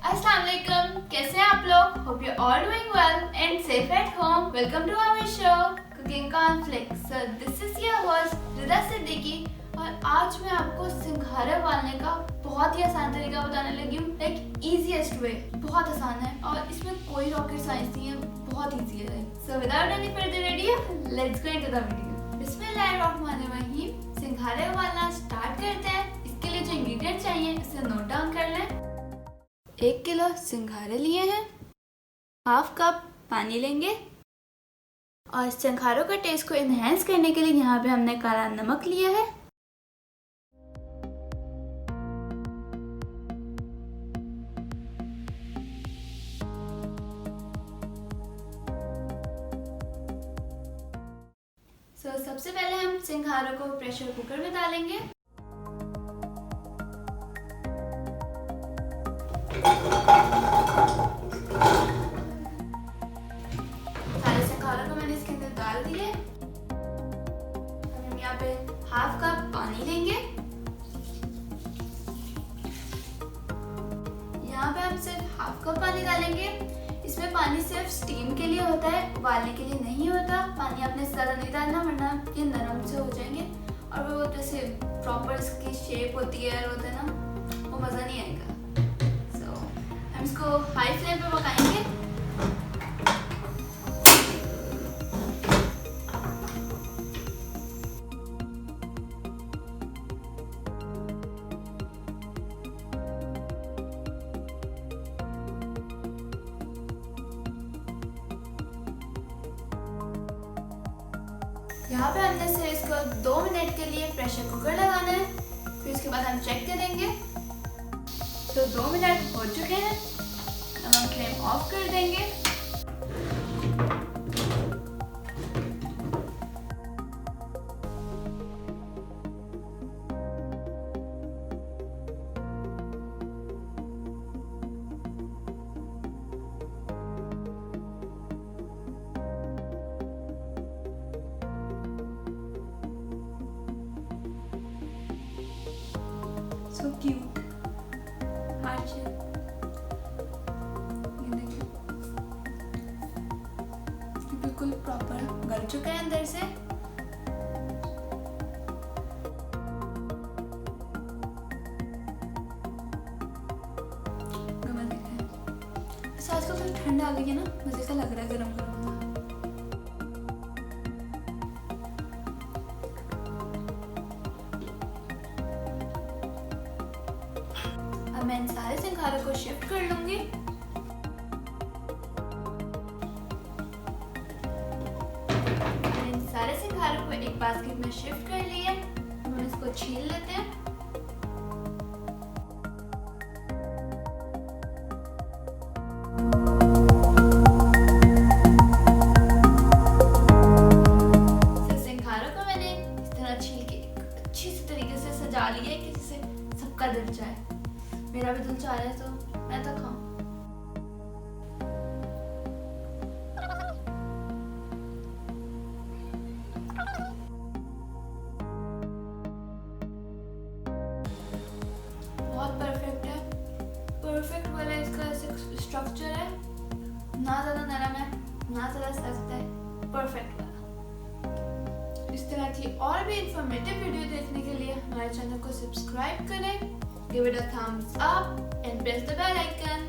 Assalamu alaikum, कैसे हैं आप लोग? Hope you're all doing well and safe at home. Welcome to our show Cooking Conflicts. So this is your host रिदा सिद्दीकी और आज मैं आपको सिंघारे उबालने का बहुत ही आसान तरीका बताने लगी हूँ। लाइक easiest way, बहुत आसान है और इसमें कोई रॉकेट साइंस नहीं है, बहुत ईजी है। So without any further ado, let's go into the video. बिस्मिल्लाहिर्रहमानिर्रहीम। सिंघारे उबालना स्टार्ट करते हैं। इसके लिए जो इंग्रेडिएंट चाहिए इसे नोट डाउन कर लें। 1 किलो सिंघारे लिए हैं, हाफ कप पानी लेंगे और सिंघारों का टेस्ट को इन्हेंस करने के लिए यहाँ पे हमने काला नमक लिया है। सबसे पहले हम सिंघारों को प्रेशर कुकर में डालेंगे। सारे सिंघारों को मैंने इसके अंदर डाल दिए। हम यहाँ पे हाफ कप पानी लेंगे। यहाँ पे हम सिर्फ हाफ कप पानी डालेंगे। इसमें पानी सिर्फ स्टीम के लिए होता है, उबालने के लिए नहीं होता। पानी आपने ज़्यादा नहीं डालना वरना ये नरम से हो जाएंगे और वो जैसे प्रॉपर इसकी शेप होती है होता है ना, वो मज़ा नहीं आएगा। हम इसको हाई फ्लेम पे पकाएंगे। यहाँ पे हमने से इसको 2 मिनट के लिए प्रेशर कुकर लगाना है, फिर उसके बाद हम चेक करेंगे। तो 2 मिनट हो चुके हैं, अब हम फ्लेम ऑफ कर देंगे। So cute. Heart shape. बिल्कुल प्रॉपर गल चुका है अंदर से। आजकल तो ठंड आ गई है ना, मुझे ऐसा लग रहा है गरम गरम। अब मैं इन सारे सिंघारों को शिफ्ट कर लूंगी। इन सारे सिंघारों को एक बास्केट में शिफ्ट कर लिया। हम इसको छील लेते हैं। सिंघारों को मैंने इस तरह छील के अच्छी सी तरीके से सजा लिया है कि जिससे सबका दिल चाहे। मेरा भी दिल चाह रहा है तो मैं तो खाऊं। बहुत परफेक्ट है, परफेक्ट वाला इसका स्ट्रक्चर है, ना ज़्यादा नरम है ना ज़्यादा सख्त है, परफेक्ट वाला। इस तरह की और भी इंफॉर्मेटिव वीडियो देखने के लिए हमारे चैनल को सब्सक्राइब करें, give it a thumbs up and press the bell icon.